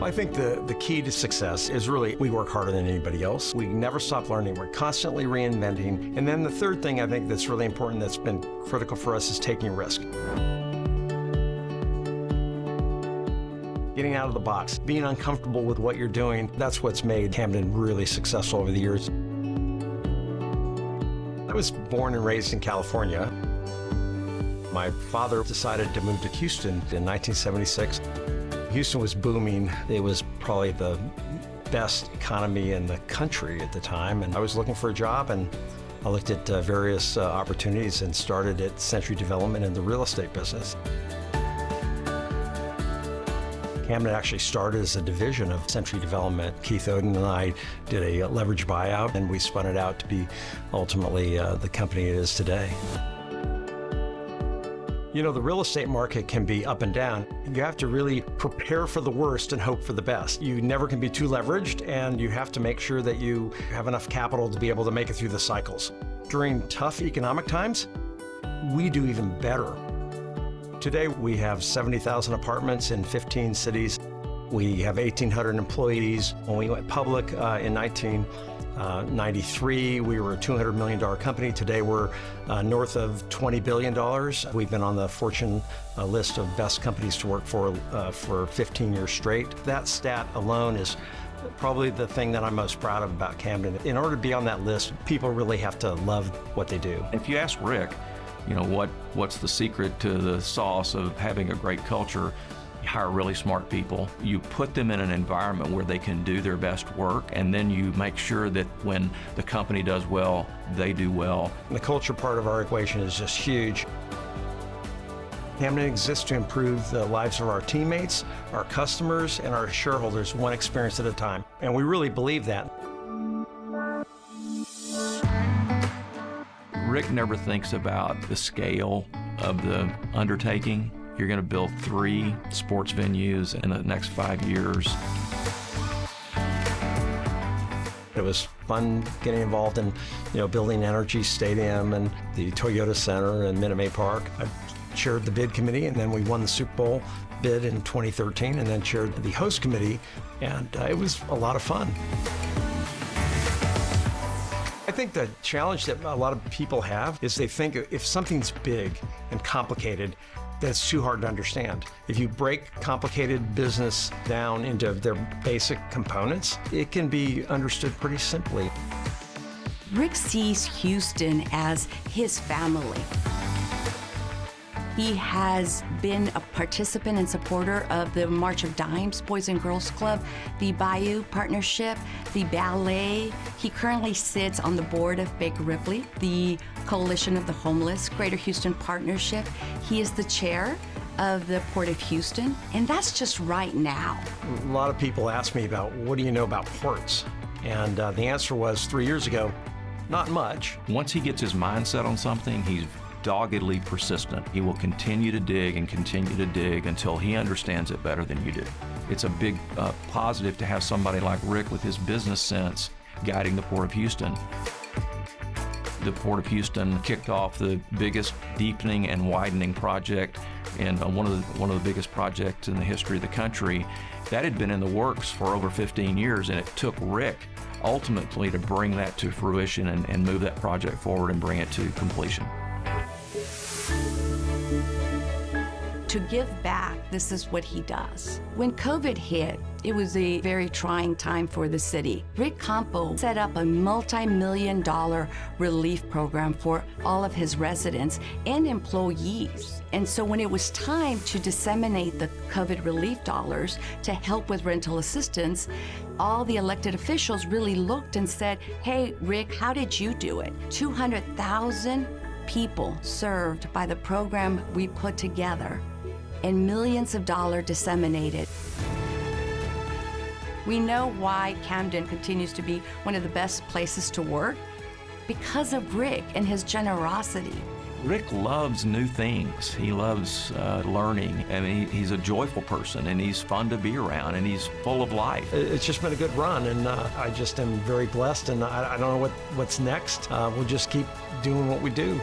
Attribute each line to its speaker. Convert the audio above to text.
Speaker 1: I think the key to success is really we work harder than anybody else. We never stop learning. We're constantly reinventing. And then the third thing I think that's really important that's been critical for us is taking risk. Getting out of the box, being uncomfortable with what you're doing, that's what's made Camden really successful over the years. I was born and raised in California. My father decided to move to Houston in 1976. Houston was booming. It was probably the best economy in the country at the time, and I was looking for a job, and I looked at various opportunities and started at Century Development in the real estate business. Camden actually started as a division of Century Development. Keith Oden and I did a leverage buyout, and we spun it out to be ultimately the company it is today. You know, the real estate market can be up and down. You have to really prepare for the worst and hope for the best. You never can be too leveraged, and you have to make sure that you have enough capital to be able to make it through the cycles. During tough economic times, we do even better. Today, we have 70,000 apartments in 15 cities. We have 1,800 employees. When we went public in 1993, we were a $200 million company. Today, we're north of $20 billion. We've been on the Fortune list of best companies to work for 15 years straight. That stat alone is probably the thing that I'm most proud of about Camden. In order to be on that list, people really have to love what they do.
Speaker 2: If you ask Rick, you know, what's the secret to the sauce of having a great culture? You hire really smart people. You put them in an environment where they can do their best work, and then you make sure that when the company does well, they do well.
Speaker 1: The culture part of our equation is just huge. Camden exists to improve the lives of our teammates, our customers, and our shareholders one experience at a time. And we really believe that.
Speaker 2: Rick never thinks about the scale of the undertaking. You're going to build 3 sports venues in the next 5 years.
Speaker 1: It was fun getting involved in, building Energy Stadium and the Toyota Center and Minute Maid Park. I chaired the bid committee, and then we won the Super Bowl bid in 2013, and then chaired the host committee, and it was a lot of fun. I think the challenge that a lot of people have is they think if something's big and complicated, that's too hard to understand. If you break complicated business down into their basic components, it can be understood pretty simply.
Speaker 3: Rick sees Houston as his family. He has been a participant and supporter of the March of Dimes Boys and Girls Club, the Bayou Partnership, the ballet. He currently sits on the board of Baker Ripley, the Coalition of the Homeless, Greater Houston Partnership. He is the chair of the Port of Houston, and that's just right now.
Speaker 1: A lot of people ask me about, what do you know about ports? And the answer was 3 years ago, not much.
Speaker 2: Once he gets his mindset on something, he's doggedly persistent. He will continue to dig and continue to dig until he understands it better than you do. It's a big positive to have somebody like Rick with his business sense guiding the Port of Houston. The Port of Houston kicked off the biggest deepening and widening project and one of the biggest projects in the history of the country. That had been in the works for over 15 years, and it took Rick ultimately to bring that to fruition and move that project forward and bring it to completion.
Speaker 3: To give back, this is what he does. When COVID hit, it was a very trying time for the city. Ric Campo set up a multi-million-dollar relief program for all of his residents and employees. And so when it was time to disseminate the COVID relief dollars to help with rental assistance, all the elected officials really looked and said, hey, Rick, how did you do it? 200,000 people served by the program we put together, and millions of dollars disseminated. We know why Camden continues to be one of the best places to work, because of Rick and his generosity.
Speaker 2: Rick loves new things. He loves learning. I mean, he's a joyful person, and he's fun to be around, and he's full of life.
Speaker 1: It's just been a good run, and I just am very blessed, and I don't know what's next. We'll just keep doing what we do.